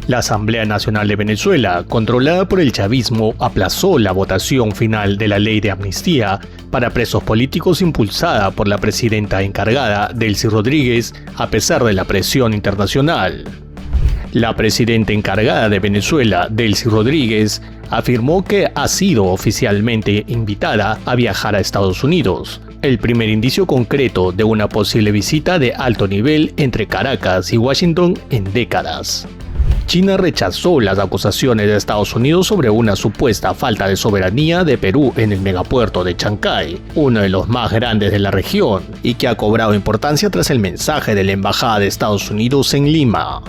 La Asamblea Nacional de Venezuela, controlada por el chavismo, aplazó la votación final de la ley de amnistía para presos políticos impulsada por la presidenta encargada, Delcy Rodríguez, a pesar de la presión internacional. La presidenta encargada de Venezuela, Delcy Rodríguez, afirmó que ha sido oficialmente invitada a viajar a Estados Unidos, el primer indicio concreto de una posible visita de alto nivel entre Caracas y Washington en décadas. China rechazó las acusaciones de Estados Unidos sobre una supuesta falta de soberanía de Perú en el megapuerto de Chancay, uno de los más grandes de la región, y que ha cobrado importancia tras el mensaje de la Embajada de Estados Unidos en Lima.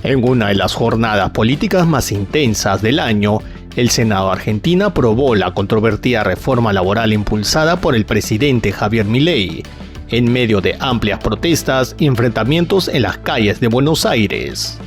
En una de las jornadas políticas más intensas del año, el Senado argentino aprobó la controvertida reforma laboral impulsada por el presidente Javier Milei, en medio de amplias protestas y enfrentamientos en las calles de Buenos Aires.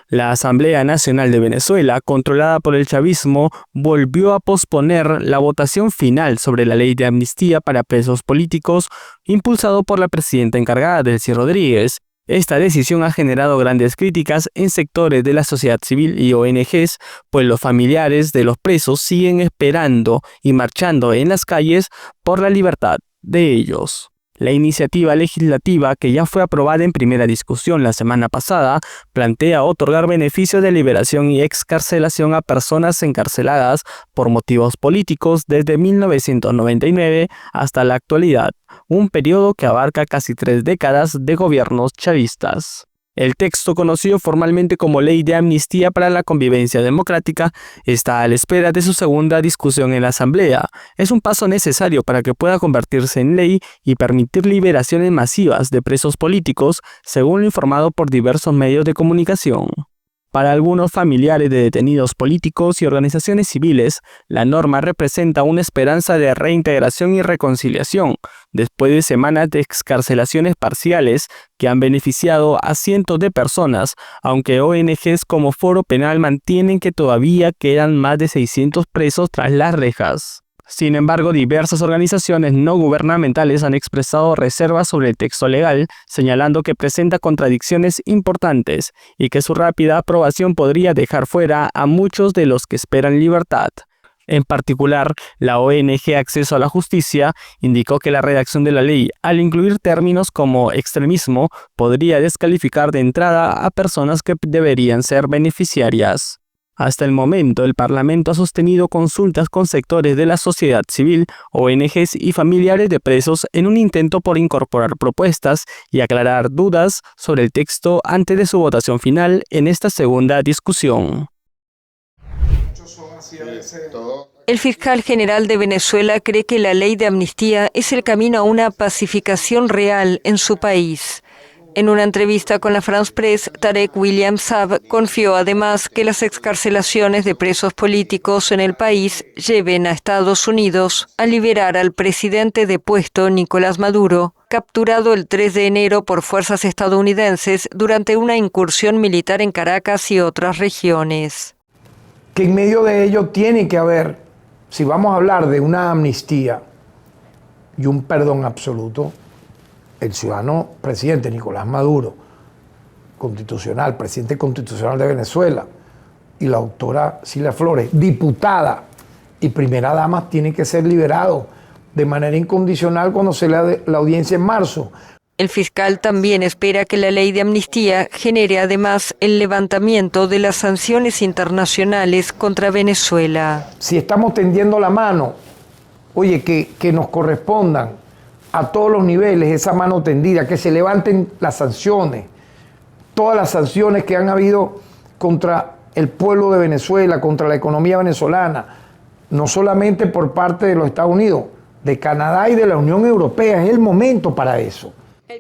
La Asamblea Nacional de Venezuela, controlada por el chavismo, volvió a posponer la votación final sobre la ley de amnistía para presos políticos, impulsado por la presidenta encargada, Delcy Rodríguez. Esta decisión ha generado grandes críticas en sectores de la sociedad civil y ONGs, pues los familiares de los presos siguen esperando y marchando en las calles por la libertad de ellos. La iniciativa legislativa, que ya fue aprobada en primera discusión la semana pasada, plantea otorgar beneficios de liberación y excarcelación a personas encarceladas por motivos políticos desde 1999 hasta la actualidad, un periodo que abarca casi 3 décadas de gobiernos chavistas. El texto, conocido formalmente como Ley de Amnistía para la Convivencia Democrática, está a la espera de su segunda discusión en la Asamblea. Es un paso necesario para que pueda convertirse en ley y permitir liberaciones masivas de presos políticos, según lo informado por diversos medios de comunicación. Para algunos familiares de detenidos políticos y organizaciones civiles, la norma representa una esperanza de reintegración y reconciliación, después de semanas de excarcelaciones parciales que han beneficiado a cientos de personas, aunque ONGs como Foro Penal mantienen que todavía quedan más de 600 presos tras las rejas. Sin embargo, diversas organizaciones no gubernamentales han expresado reservas sobre el texto legal, señalando que presenta contradicciones importantes y que su rápida aprobación podría dejar fuera a muchos de los que esperan libertad. En particular, la ONG Acceso a la Justicia indicó que la redacción de la ley, al incluir términos como extremismo, podría descalificar de entrada a personas que deberían ser beneficiarias. Hasta el momento, el Parlamento ha sostenido consultas con sectores de la sociedad civil, ONGs y familiares de presos en un intento por incorporar propuestas y aclarar dudas sobre el texto antes de su votación final en esta segunda discusión. El fiscal general de Venezuela cree que la ley de amnistía es el camino a una pacificación real en su país. En una entrevista con la France Press, Tarek William Saab confió además que las excarcelaciones de presos políticos en el país lleven a Estados Unidos a liberar al presidente depuesto Nicolás Maduro, capturado el 3 de enero por fuerzas estadounidenses durante una incursión militar en Caracas y otras regiones. Que en medio de ello tiene que haber, si vamos a hablar de una amnistía y un perdón absoluto, el ciudadano presidente Nicolás Maduro, constitucional, presidente constitucional de Venezuela, y la doctora Cilia Flores, diputada y primera dama, tienen que ser liberados de manera incondicional cuando se le dé la audiencia en marzo. El fiscal también espera que la ley de amnistía genere además el levantamiento de las sanciones internacionales contra Venezuela. Si estamos tendiendo la mano, oye, que nos correspondan a todos los niveles esa mano tendida, que se levanten las sanciones, todas las sanciones que han habido contra el pueblo de Venezuela, contra la economía venezolana, no solamente por parte de los Estados Unidos, de Canadá y de la Unión Europea. Es el momento para eso.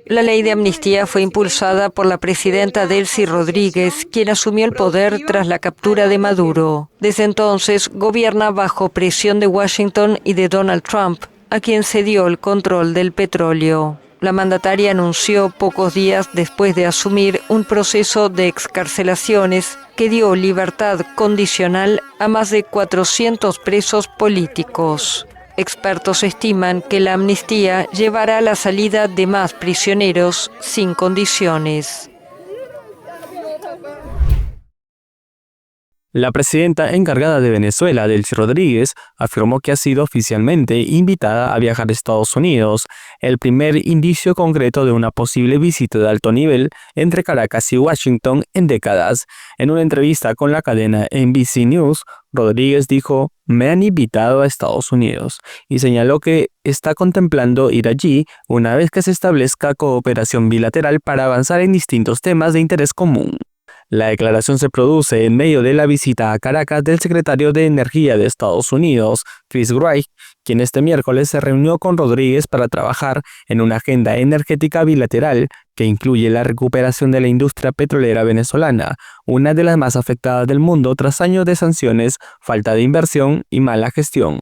La ley de amnistía fue impulsada por la presidenta Delcy Rodríguez, quien asumió el poder tras la captura de Maduro. Desde entonces, gobierna bajo presión de Washington y de Donald Trump, a quien cedió el control del petróleo. La mandataria anunció pocos días después de asumir un proceso de excarcelaciones que dio libertad condicional a más de 400 presos políticos. Expertos estiman que la amnistía llevará a la salida de más prisioneros sin condiciones. La presidenta encargada de Venezuela, Delcy Rodríguez, afirmó que ha sido oficialmente invitada a viajar a Estados Unidos, el primer indicio concreto de una posible visita de alto nivel entre Caracas y Washington en décadas. En una entrevista con la cadena NBC News, Rodríguez dijo: "Me han invitado a Estados Unidos", y señaló que está contemplando ir allí una vez que se establezca cooperación bilateral para avanzar en distintos temas de interés común. La declaración se produce en medio de la visita a Caracas del secretario de Energía de Estados Unidos, Chris Wright, quien este miércoles se reunió con Rodríguez para trabajar en una agenda energética bilateral que incluye la recuperación de la industria petrolera venezolana, una de las más afectadas del mundo tras años de sanciones, falta de inversión y mala gestión.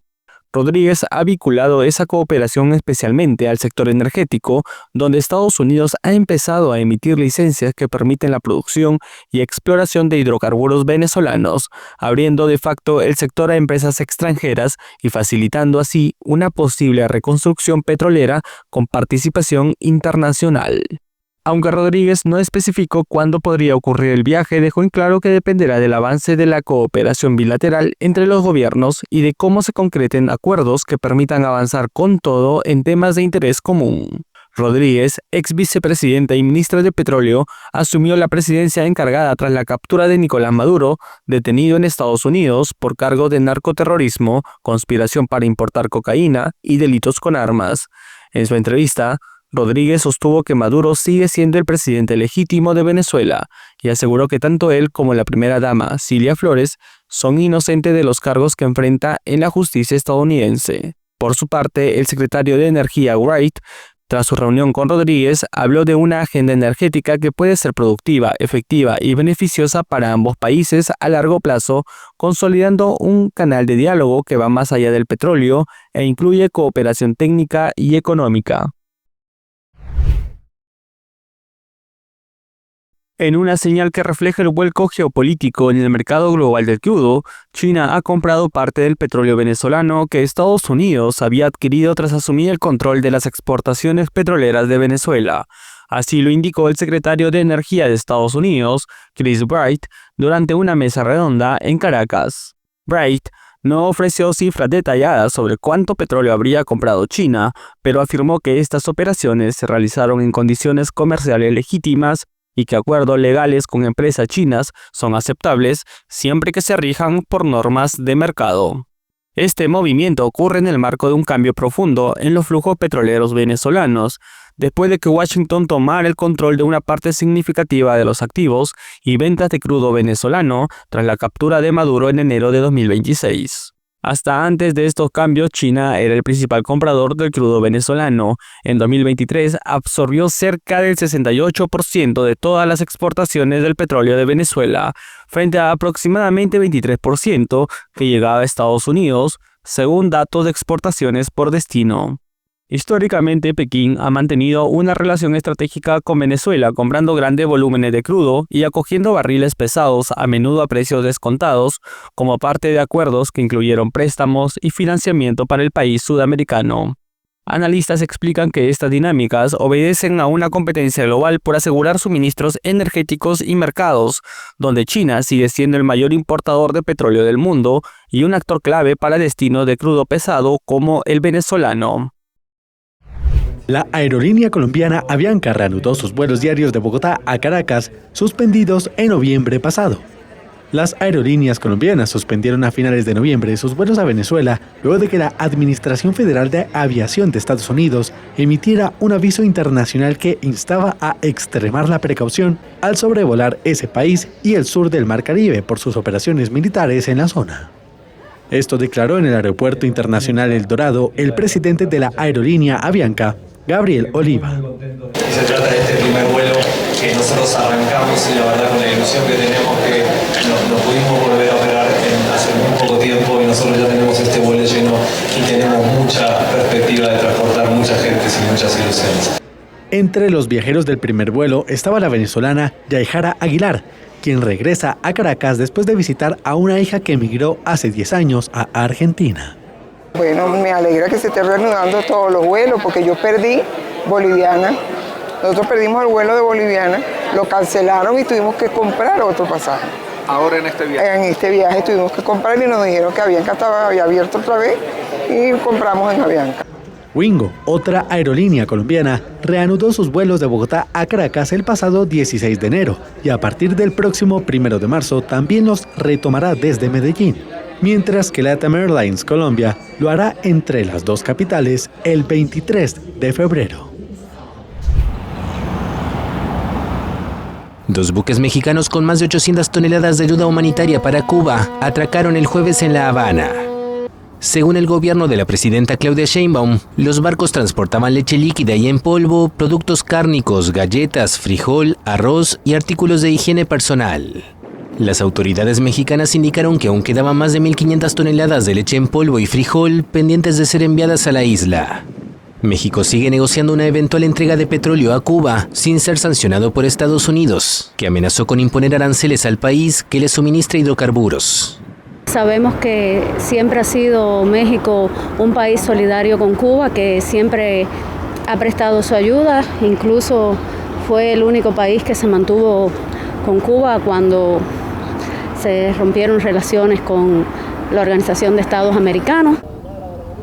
Rodríguez ha vinculado esa cooperación especialmente al sector energético, donde Estados Unidos ha empezado a emitir licencias que permiten la producción y exploración de hidrocarburos venezolanos, abriendo de facto el sector a empresas extranjeras y facilitando así una posible reconstrucción petrolera con participación internacional. Aunque Rodríguez no especificó cuándo podría ocurrir el viaje, dejó en claro que dependerá del avance de la cooperación bilateral entre los gobiernos y de cómo se concreten acuerdos que permitan avanzar con todo en temas de interés común. Rodríguez, ex vicepresidenta y ministra de Petróleo, asumió la presidencia encargada tras la captura de Nicolás Maduro, detenido en Estados Unidos por cargo de narcoterrorismo, conspiración para importar cocaína y delitos con armas. En su entrevista, Rodríguez sostuvo que Maduro sigue siendo el presidente legítimo de Venezuela y aseguró que tanto él como la primera dama, Cilia Flores, son inocentes de los cargos que enfrenta en la justicia estadounidense. Por su parte, el secretario de Energía, Wright, tras su reunión con Rodríguez, habló de una agenda energética que puede ser productiva, efectiva y beneficiosa para ambos países a largo plazo, consolidando un canal de diálogo que va más allá del petróleo e incluye cooperación técnica y económica. En una señal que refleja el vuelco geopolítico en el mercado global del crudo, China ha comprado parte del petróleo venezolano que Estados Unidos había adquirido tras asumir el control de las exportaciones petroleras de Venezuela. Así lo indicó el secretario de Energía de Estados Unidos, Chris Wright, durante una mesa redonda en Caracas. Wright no ofreció cifras detalladas sobre cuánto petróleo habría comprado China, pero afirmó que estas operaciones se realizaron en condiciones comerciales legítimas y que acuerdos legales con empresas chinas son aceptables siempre que se rijan por normas de mercado. Este movimiento ocurre en el marco de un cambio profundo en los flujos petroleros venezolanos, después de que Washington tomara el control de una parte significativa de los activos y ventas de crudo venezolano tras la captura de Maduro en enero de 2026. Hasta antes de estos cambios, China era el principal comprador del crudo venezolano. En 2023 absorbió cerca del 68% de todas las exportaciones del petróleo de Venezuela, frente a aproximadamente 23% que llegaba a Estados Unidos, según datos de exportaciones por destino. Históricamente, Pekín ha mantenido una relación estratégica con Venezuela, comprando grandes volúmenes de crudo y acogiendo barriles pesados, a menudo a precios descontados, como parte de acuerdos que incluyeron préstamos y financiamiento para el país sudamericano. Analistas explican que estas dinámicas obedecen a una competencia global por asegurar suministros energéticos y mercados, donde China sigue siendo el mayor importador de petróleo del mundo y un actor clave para destinos de crudo pesado como el venezolano. La aerolínea colombiana Avianca reanudó sus vuelos diarios de Bogotá a Caracas, suspendidos en noviembre pasado. Las aerolíneas colombianas suspendieron a finales de noviembre sus vuelos a Venezuela luego de que la Administración Federal de Aviación de Estados Unidos emitiera un aviso internacional que instaba a extremar la precaución al sobrevolar ese país y el sur del Mar Caribe por sus operaciones militares en la zona. Esto declaró en el Aeropuerto Internacional El Dorado el presidente de la aerolínea Avianca, Gabriel Oliva. Se trata de este primer vuelo que nosotros arrancamos y la verdad con la ilusión que tenemos que nos pudimos volver a operar hace muy poco tiempo y nosotros ya tenemos este vuelo lleno y tenemos mucha perspectiva de transportar mucha gente sin muchas ilusiones. Entre los viajeros del primer vuelo estaba la venezolana Yaihara Aguilar, quien regresa a Caracas después de visitar a una hija que emigró hace 10 años a Argentina. Bueno, me alegra que se esté reanudando todos los vuelos porque yo perdí Boliviana. Nosotros perdimos el vuelo de Boliviana, lo cancelaron y tuvimos que comprar otro pasaje. Ahora en este viaje. En este viaje tuvimos que comprar y nos dijeron que Avianca había abierto otra vez y compramos en Avianca. Wingo, otra aerolínea colombiana, reanudó sus vuelos de Bogotá a Caracas el pasado 16 de enero y a partir del próximo 1 de marzo también los retomará desde Medellín, mientras que LATAM Airlines Colombia lo hará entre las dos capitales el 23 de febrero. Dos buques mexicanos con más de 800 toneladas de ayuda humanitaria para Cuba atracaron el jueves en La Habana. Según el gobierno de la presidenta Claudia Sheinbaum, los barcos transportaban leche líquida y en polvo, productos cárnicos, galletas, frijol, arroz y artículos de higiene personal. Las autoridades mexicanas indicaron que aún quedaban más de 1.500 toneladas de leche en polvo y frijol pendientes de ser enviadas a la isla. México sigue negociando una eventual entrega de petróleo a Cuba sin ser sancionado por Estados Unidos, que amenazó con imponer aranceles al país que le suministra hidrocarburos. Sabemos que siempre ha sido México un país solidario con Cuba, que siempre ha prestado su ayuda, incluso fue el único país que se mantuvo con Cuba cuando se rompieron relaciones con la Organización de Estados Americanos.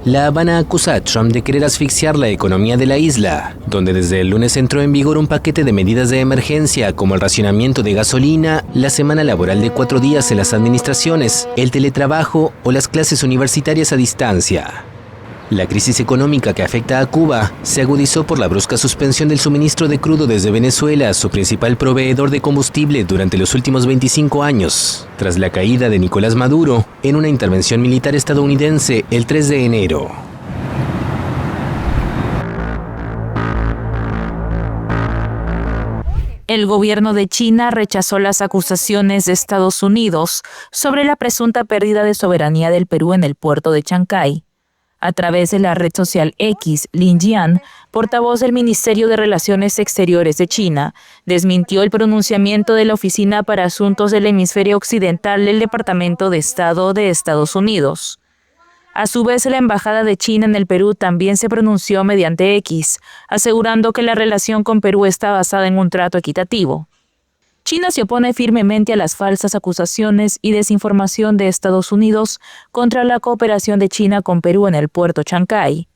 La Habana acusa a Trump de querer asfixiar la economía de la isla, donde desde el lunes entró en vigor un paquete de medidas de emergencia como el racionamiento de gasolina, la semana laboral de 4 días en las administraciones, el teletrabajo o las clases universitarias a distancia. La crisis económica que afecta a Cuba se agudizó por la brusca suspensión del suministro de crudo desde Venezuela, su principal proveedor de combustible durante los últimos 25 años, tras la caída de Nicolás Maduro en una intervención militar estadounidense el 3 de enero. El gobierno de China rechazó las acusaciones de Estados Unidos sobre la presunta pérdida de soberanía del Perú en el puerto de Chancay. A través de la red social X, Lin Jian, portavoz del Ministerio de Relaciones Exteriores de China, desmintió el pronunciamiento de la Oficina para Asuntos del Hemisferio Occidental del Departamento de Estado de Estados Unidos. A su vez, la Embajada de China en el Perú también se pronunció mediante X, asegurando que la relación con Perú está basada en un trato equitativo. China se opone firmemente a las falsas acusaciones y desinformación de Estados Unidos contra la cooperación de China con Perú en el puerto Chancay.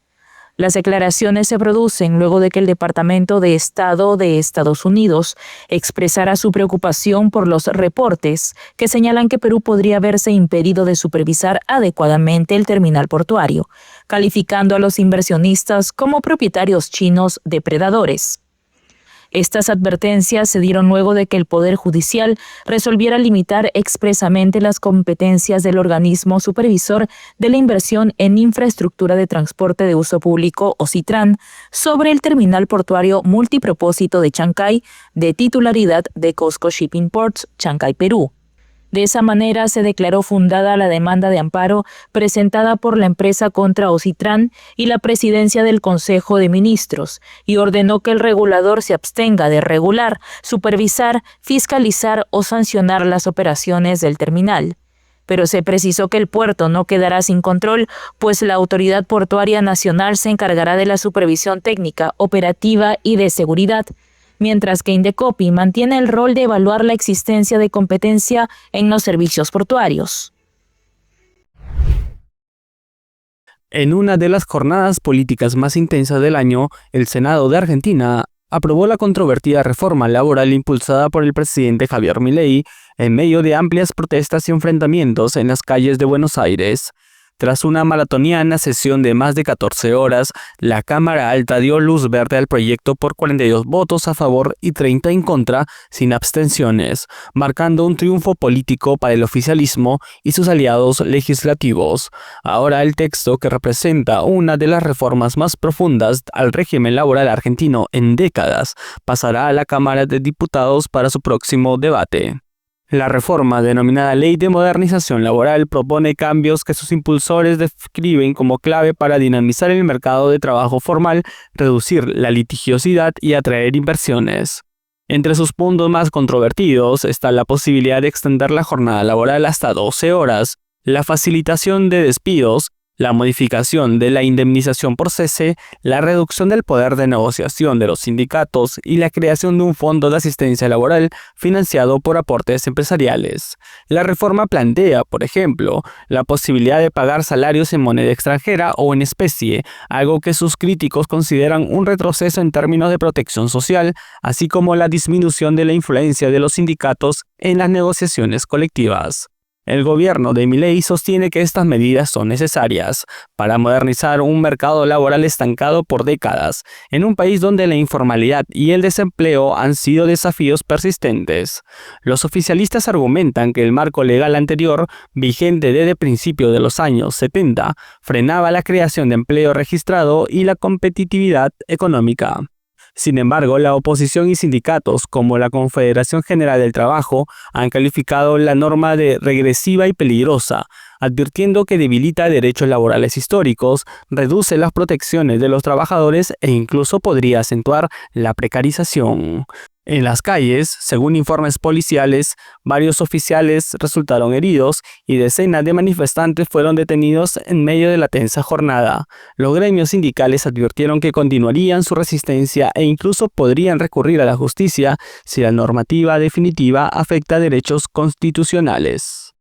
Las declaraciones se producen luego de que el Departamento de Estado de Estados Unidos expresara su preocupación por los reportes que señalan que Perú podría verse impedido de supervisar adecuadamente el terminal portuario, calificando a los inversionistas como propietarios chinos depredadores. Estas advertencias se dieron luego de que el Poder Judicial resolviera limitar expresamente las competencias del organismo supervisor de la inversión en infraestructura de transporte de uso público, o CITRAN, sobre el terminal portuario multipropósito de Chancay, de titularidad de COSCO Shipping Ports, Chancay, Perú. De esa manera se declaró fundada la demanda de amparo presentada por la empresa contra Ocitran y la presidencia del Consejo de Ministros y ordenó que el regulador se abstenga de regular, supervisar, fiscalizar o sancionar las operaciones del terminal. Pero se precisó que el puerto no quedará sin control, pues la Autoridad Portuaria Nacional se encargará de la supervisión técnica, operativa y de seguridad, mientras que Indecopi mantiene el rol de evaluar la existencia de competencia en los servicios portuarios. En una de las jornadas políticas más intensas del año, el Senado de Argentina aprobó la controvertida reforma laboral impulsada por el presidente Javier Milei en medio de amplias protestas y enfrentamientos en las calles de Buenos Aires. Tras una maratoniana sesión de más de 14 horas, la Cámara Alta dio luz verde al proyecto por 42 votos a favor y 30 en contra, sin abstenciones, marcando un triunfo político para el oficialismo y sus aliados legislativos. Ahora el texto, que representa una de las reformas más profundas al régimen laboral argentino en décadas, pasará a la Cámara de Diputados para su próximo debate. La reforma, denominada Ley de Modernización Laboral, propone cambios que sus impulsores describen como clave para dinamizar el mercado de trabajo formal, reducir la litigiosidad y atraer inversiones. Entre sus puntos más controvertidos está la posibilidad de extender la jornada laboral hasta 12 horas, la facilitación de despidos La modificación de la indemnización por cese, la reducción del poder de negociación de los sindicatos y la creación de un fondo de asistencia laboral financiado por aportes empresariales. La reforma plantea, por ejemplo, la posibilidad de pagar salarios en moneda extranjera o en especie, algo que sus críticos consideran un retroceso en términos de protección social, así como la disminución de la influencia de los sindicatos en las negociaciones colectivas. El gobierno de Milei sostiene que estas medidas son necesarias para modernizar un mercado laboral estancado por décadas, en un país donde la informalidad y el desempleo han sido desafíos persistentes. Los oficialistas argumentan que el marco legal anterior, vigente desde principios de los años 70, frenaba la creación de empleo registrado y la competitividad económica. Sin embargo, la oposición y sindicatos, como la Confederación General del Trabajo, han calificado la norma de regresiva y peligrosa, advirtiendo que debilita derechos laborales históricos, reduce las protecciones de los trabajadores e incluso podría acentuar la precarización. En las calles, según informes policiales, varios oficiales resultaron heridos y decenas de manifestantes fueron detenidos en medio de la tensa jornada. Los gremios sindicales advirtieron que continuarían su resistencia e incluso podrían recurrir a la justicia si la normativa definitiva afecta derechos constitucionales.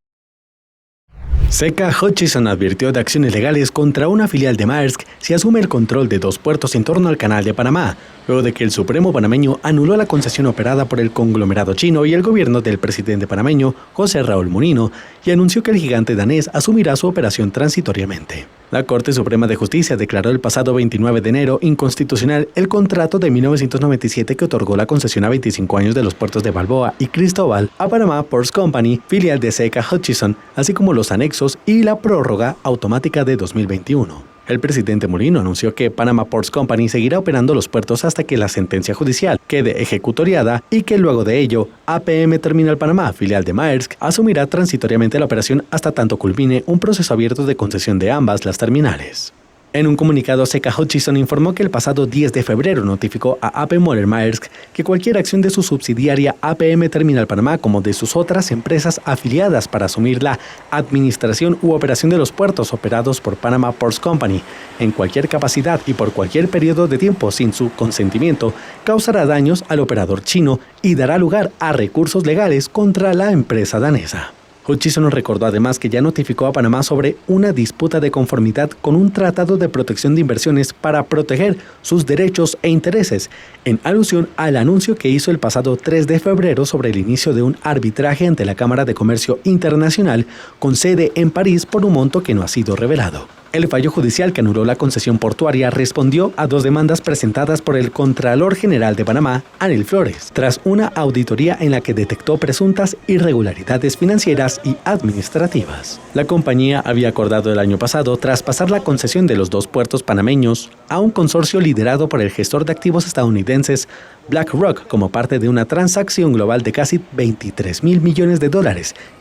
Zeca Hutchison advirtió de acciones legales contra una filial de Maersk si asume el control de 2 puertos en torno al Canal de Panamá, luego de que el Supremo panameño anuló la concesión operada por el conglomerado chino y el gobierno del presidente panameño, José Raúl Mulino, y anunció que el gigante danés asumirá su operación transitoriamente. La Corte Suprema de Justicia declaró el pasado 29 de enero inconstitucional el contrato de 1997 que otorgó la concesión a 25 años de los puertos de Balboa y Cristóbal a Panama Ports Company, filial de Zeca Hutchison, así como los anexos y la prórroga automática de 2021. El presidente Mulino anunció que Panama Ports Company seguirá operando los puertos hasta que la sentencia judicial quede ejecutoriada y que luego de ello, APM Terminal Panamá, filial de Maersk, asumirá transitoriamente la operación hasta tanto culmine un proceso abierto de concesión de ambas las terminales. En un comunicado, Zeca Hutchison informó que el pasado 10 de febrero notificó a AP Moller Maersk que cualquier acción de su subsidiaria APM Terminal Panamá como de sus otras empresas afiliadas para asumir la administración u operación de los puertos operados por Panama Ports Company en cualquier capacidad y por cualquier periodo de tiempo sin su consentimiento causará daños al operador chino y dará lugar a recursos legales contra la empresa danesa. Hutchison recordó además que ya notificó a Panamá sobre una disputa de conformidad con un tratado de protección de inversiones para proteger sus derechos e intereses, en alusión al anuncio que hizo el pasado 3 de febrero sobre el inicio de un arbitraje ante la Cámara de Comercio Internacional con sede en París por un monto que no ha sido revelado. El fallo judicial que anuló la concesión portuaria respondió a 2 demandas presentadas por el Contralor General de Panamá, Anel Flores, tras una auditoría en la que detectó presuntas irregularidades financieras y administrativas. La compañía había acordado el año pasado traspasar la concesión de los 2 puertos panameños a un consorcio liderado por el gestor de activos estadounidenses BlackRock como parte de una transacción global de casi $23.000 millones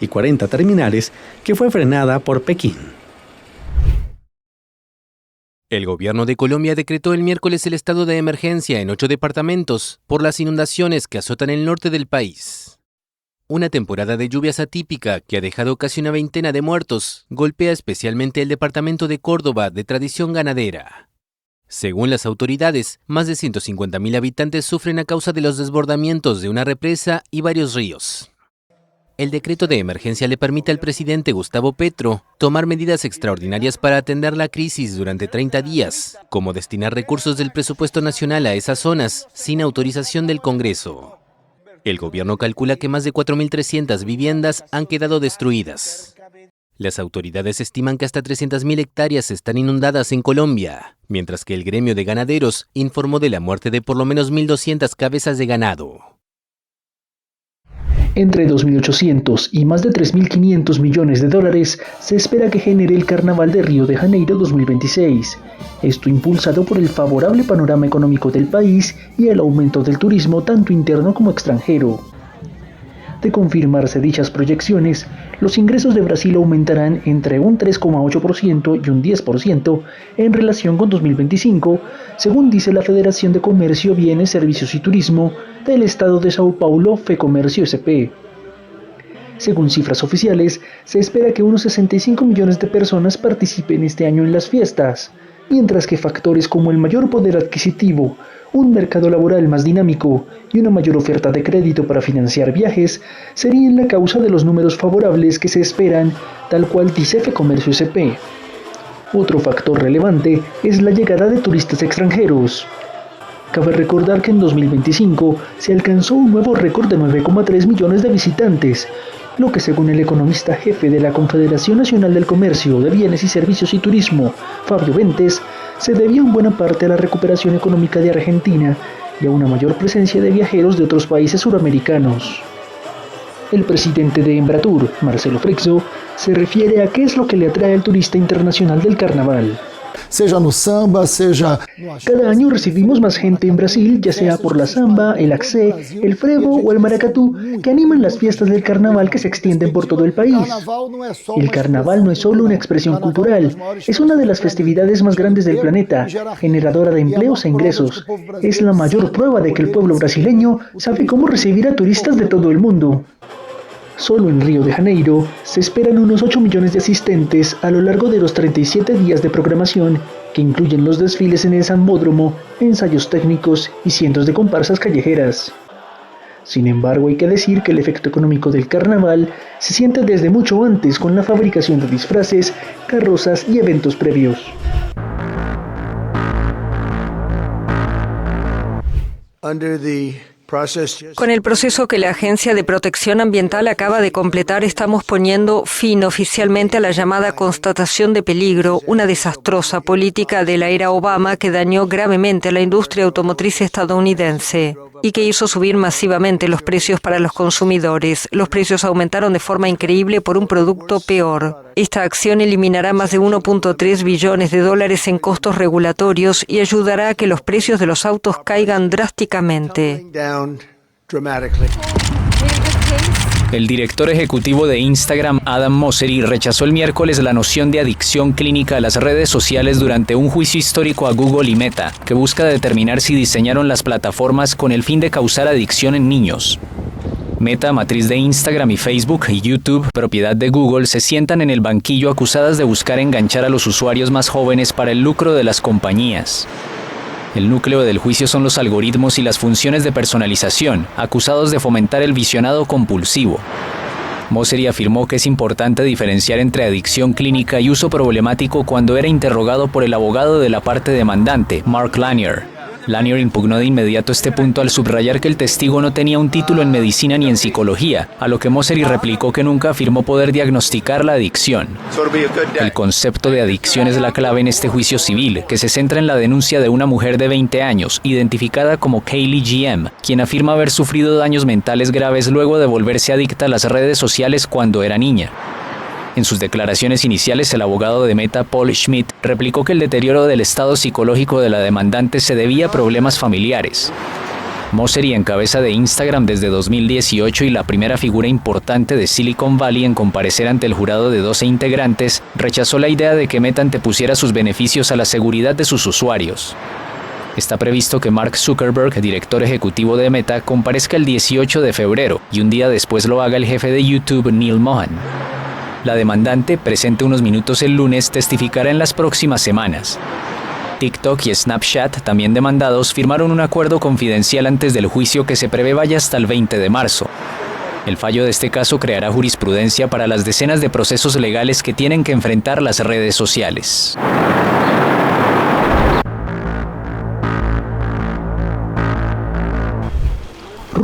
y 40 terminales que fue frenada por Pekín. El gobierno de Colombia decretó el miércoles el estado de emergencia en 8 departamentos por las inundaciones que azotan el norte del país. Una temporada de lluvias atípica que ha dejado casi una veintena de muertos golpea especialmente el departamento de Córdoba, de tradición ganadera. Según las autoridades, más de 150.000 habitantes sufren a causa de los desbordamientos de una represa y varios ríos. El decreto de emergencia le permite al presidente Gustavo Petro tomar medidas extraordinarias para atender la crisis durante 30 días, como destinar recursos del presupuesto nacional a esas zonas sin autorización del Congreso. El gobierno calcula que más de 4.300 viviendas han quedado destruidas. Las autoridades estiman que hasta 300.000 hectáreas están inundadas en Colombia, mientras que el gremio de ganaderos informó de la muerte de por lo menos 1.200 cabezas de ganado. Entre 2.800 y más de 3.500 millones de dólares se espera que genere el Carnaval de Río de Janeiro 2026. Esto impulsado por el favorable panorama económico del país y el aumento del turismo tanto interno como extranjero. De confirmarse dichas proyecciones, los ingresos de Brasil aumentarán entre un 3,8% y un 10% en relación con 2025, según dice la Federación de Comercio, Bienes, Servicios y Turismo del Estado de Sao Paulo, FEComercio SP. Según cifras oficiales, se espera que unos 65 millones de personas participen este año en las fiestas, mientras que factores como el mayor poder adquisitivo, un mercado laboral más dinámico y una mayor oferta de crédito para financiar viajes serían la causa de los números favorables que se esperan, tal cual dice Fecomercio SP. Otro factor relevante es la llegada de turistas extranjeros. Cabe recordar que en 2025 se alcanzó un nuevo récord de 9,3 millones de visitantes, lo que según el economista jefe de la Confederación Nacional del Comercio de Bienes y Servicios y Turismo, Fabio Ventes, se debía en buena parte a la recuperación económica de Argentina y a una mayor presencia de viajeros de otros países suramericanos. El presidente de Embratur, Marcelo Freixo, se refiere a qué es lo que le atrae al turista internacional del carnaval. Cada año recibimos más gente en Brasil, ya sea por la samba, el axé, el frevo o el maracatú, que animan las fiestas del carnaval que se extienden por todo el país. El carnaval no es solo una expresión cultural, es una de las festividades más grandes del planeta, generadora de empleos e ingresos. Es la mayor prueba de que el pueblo brasileño sabe cómo recibir a turistas de todo el mundo. Solo en Río de Janeiro se esperan unos 8 millones de asistentes a lo largo de los 37 días de programación, que incluyen los desfiles en el Sambódromo, ensayos técnicos y cientos de comparsas callejeras. Sin embargo, hay que decir que el efecto económico del carnaval se siente desde mucho antes con la fabricación de disfraces, carrozas y eventos previos. Con el proceso que la Agencia de Protección Ambiental acaba de completar, estamos poniendo fin oficialmente a la llamada constatación de peligro, una desastrosa política de la era Obama que dañó gravemente a la industria automotriz estadounidense y que hizo subir masivamente los precios para los consumidores. Los precios aumentaron de forma increíble por un producto peor. Esta acción eliminará más de 1.3 billones de dólares en costos regulatorios y ayudará a que los precios de los autos caigan drásticamente. El director ejecutivo de Instagram, Adam Mosseri, rechazó el miércoles la noción de adicción clínica a las redes sociales durante un juicio histórico a Google y Meta, que busca determinar si diseñaron las plataformas con el fin de causar adicción en niños. Meta, matriz de Instagram, y Facebook y YouTube, propiedad de Google, se sientan en el banquillo acusadas de buscar enganchar a los usuarios más jóvenes para el lucro de las compañías. El núcleo del juicio son los algoritmos y las funciones de personalización, acusados de fomentar el visionado compulsivo. Mosseri afirmó que es importante diferenciar entre adicción clínica y uso problemático cuando era interrogado por el abogado de la parte demandante, Mark Lanier. Lanier impugnó de inmediato este punto al subrayar que el testigo no tenía un título en medicina ni en psicología, a lo que Mosseri replicó que nunca afirmó poder diagnosticar la adicción. El concepto de adicción es la clave en este juicio civil, que se centra en la denuncia de una mujer de 20 años, identificada como Kaylee GM, quien afirma haber sufrido daños mentales graves luego de volverse adicta a las redes sociales cuando era niña. En sus declaraciones iniciales, el abogado de Meta, Paul Schmidt, replicó que el deterioro del estado psicológico de la demandante se debía a problemas familiares. Mosseri, en cabeza de Instagram desde 2018 y la primera figura importante de Silicon Valley en comparecer ante el jurado de 12 integrantes, rechazó la idea de que Meta antepusiera sus beneficios a la seguridad de sus usuarios. Está previsto que Mark Zuckerberg, director ejecutivo de Meta, comparezca el 18 de febrero y un día después lo haga el jefe de YouTube, Neil Mohan. La demandante, presente unos minutos el lunes, testificará en las próximas semanas. TikTok y Snapchat, también demandados, firmaron un acuerdo confidencial antes del juicio que se prevé vaya hasta el 20 de marzo. El fallo de este caso creará jurisprudencia para las decenas de procesos legales que tienen que enfrentar las redes sociales.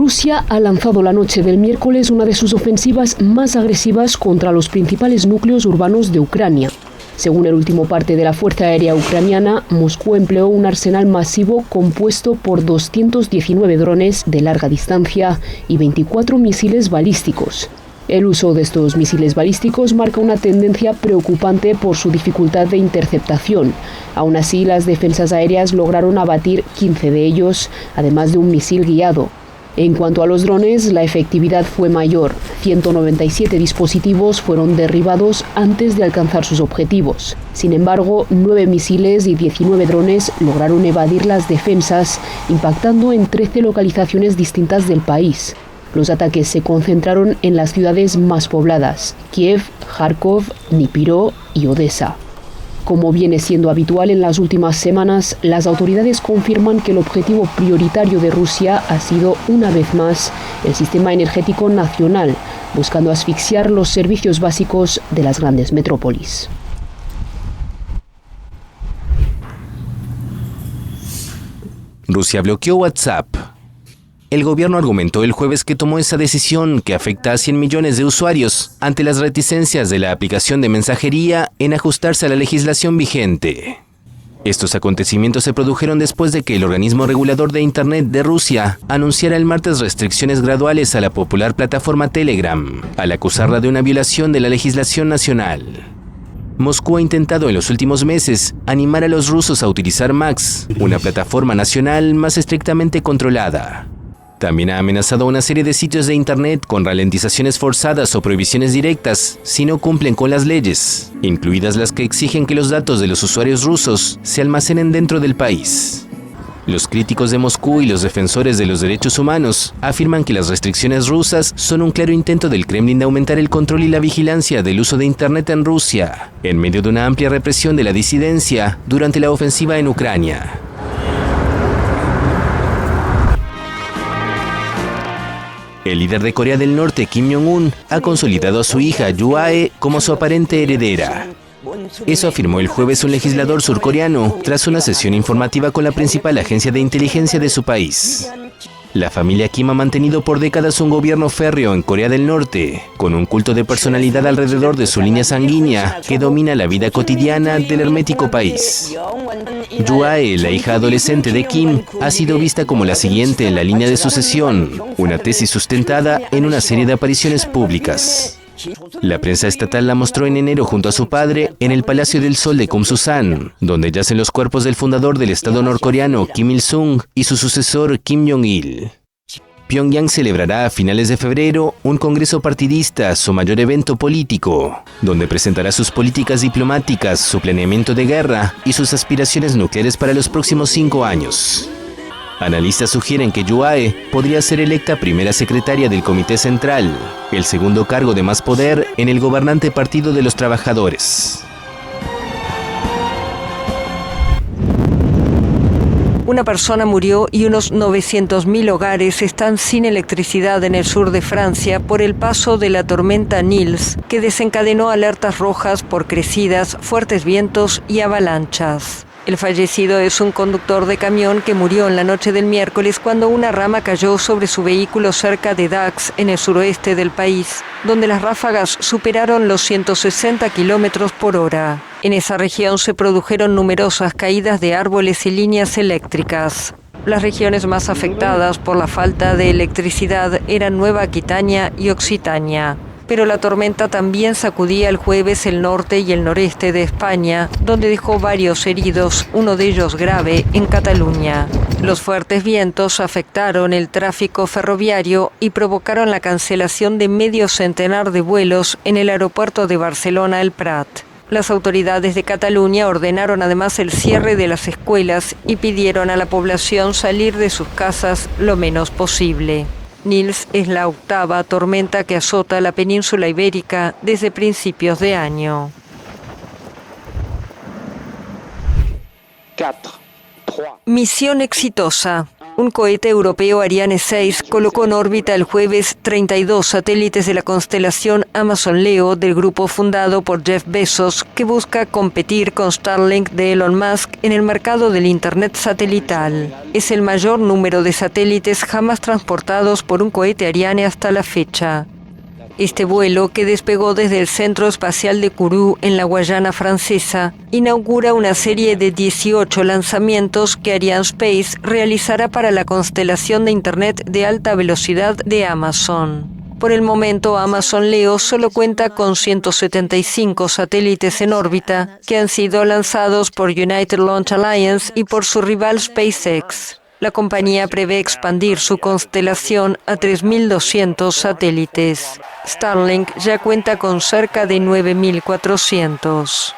Rusia ha lanzado la noche del miércoles una de sus ofensivas más agresivas contra los principales núcleos urbanos de Ucrania. Según el último parte de la Fuerza Aérea Ucraniana, Moscú empleó un arsenal masivo compuesto por 219 drones de larga distancia y 24 misiles balísticos. El uso de estos misiles balísticos marca una tendencia preocupante por su dificultad de interceptación. Aún así, las defensas aéreas lograron abatir 15 de ellos, además de un misil guiado. En cuanto a los drones, la efectividad fue mayor. 197 dispositivos fueron derribados antes de alcanzar sus objetivos. Sin embargo, 9 misiles y 19 drones lograron evadir las defensas, impactando en 13 localizaciones distintas del país. Los ataques se concentraron en las ciudades más pobladas, Kiev, Kharkov, Dnipro y Odessa. Como viene siendo habitual en las últimas semanas, las autoridades confirman que el objetivo prioritario de Rusia ha sido, una vez más, el sistema energético nacional, buscando asfixiar los servicios básicos de las grandes metrópolis. Rusia bloqueó WhatsApp. El gobierno argumentó el jueves que tomó esa decisión que afecta a 100 millones de usuarios ante las reticencias de la aplicación de mensajería en ajustarse a la legislación vigente. Estos acontecimientos se produjeron después de que el organismo regulador de Internet de Rusia anunciara el martes restricciones graduales a la popular plataforma Telegram, al acusarla de una violación de la legislación nacional. Moscú ha intentado en los últimos meses animar a los rusos a utilizar Max, una plataforma nacional más estrictamente controlada. También ha amenazado a una serie de sitios de Internet con ralentizaciones forzadas o prohibiciones directas si no cumplen con las leyes, incluidas las que exigen que los datos de los usuarios rusos se almacenen dentro del país. Los críticos de Moscú y los defensores de los derechos humanos afirman que las restricciones rusas son un claro intento del Kremlin de aumentar el control y la vigilancia del uso de Internet en Rusia, en medio de una amplia represión de la disidencia durante la ofensiva en Ucrania. El líder de Corea del Norte, Kim Jong-un, ha consolidado a su hija, Yoo Ae, como su aparente heredera. Eso afirmó el jueves un legislador surcoreano tras una sesión informativa con la principal agencia de inteligencia de su país. La familia Kim ha mantenido por décadas un gobierno férreo en Corea del Norte, con un culto de personalidad alrededor de su línea sanguínea que domina la vida cotidiana del hermético país. Yoo Ae, la hija adolescente de Kim, ha sido vista como la siguiente en la línea de sucesión, una tesis sustentada en una serie de apariciones públicas. La prensa estatal la mostró en enero junto a su padre en el Palacio del Sol de Kumsusan, donde yacen los cuerpos del fundador del Estado norcoreano Kim Il-sung y su sucesor Kim Jong-il. Pyongyang celebrará a finales de febrero un congreso partidista, su mayor evento político, donde presentará sus políticas diplomáticas, su planeamiento de guerra y sus aspiraciones nucleares para los próximos 5 años. Analistas sugieren que Yoo Ae podría ser electa primera secretaria del Comité Central, el segundo cargo de más poder en el gobernante Partido de los Trabajadores. Una persona murió y unos 900.000 hogares están sin electricidad en el sur de Francia por el paso de la tormenta Nils, que desencadenó alertas rojas por crecidas, fuertes vientos y avalanchas. El fallecido es un conductor de camión que murió en la noche del miércoles cuando una rama cayó sobre su vehículo cerca de Dax, en el suroeste del país, donde las ráfagas superaron los 160 kilómetros por hora. En esa región se produjeron numerosas caídas de árboles y líneas eléctricas. Las regiones más afectadas por la falta de electricidad eran Nueva Aquitania y Occitania. Pero la tormenta también sacudía el jueves el norte y el noreste de España, donde dejó varios heridos, uno de ellos grave, en Cataluña. Los fuertes vientos afectaron el tráfico ferroviario y provocaron la cancelación de medio centenar de vuelos en el aeropuerto de Barcelona El Prat. Las autoridades de Cataluña ordenaron además el cierre de las escuelas y pidieron a la población salir de sus casas lo menos posible. Nils es la octava tormenta que azota la península ibérica desde principios de año. Misión exitosa. Un cohete europeo Ariane 6 colocó en órbita el jueves 32 satélites de la constelación Amazon Leo del grupo fundado por Jeff Bezos, que busca competir con Starlink de Elon Musk en el mercado del Internet satelital. Es el mayor número de satélites jamás transportados por un cohete Ariane hasta la fecha. Este vuelo, que despegó desde el Centro Espacial de Kourou en la Guayana Francesa, inaugura una serie de 18 lanzamientos que Arianespace realizará para la constelación de Internet de alta velocidad de Amazon. Por el momento, Amazon Leo solo cuenta con 175 satélites en órbita que han sido lanzados por United Launch Alliance y por su rival SpaceX. La compañía prevé expandir su constelación a 3.200 satélites. Starlink ya cuenta con cerca de 9.400.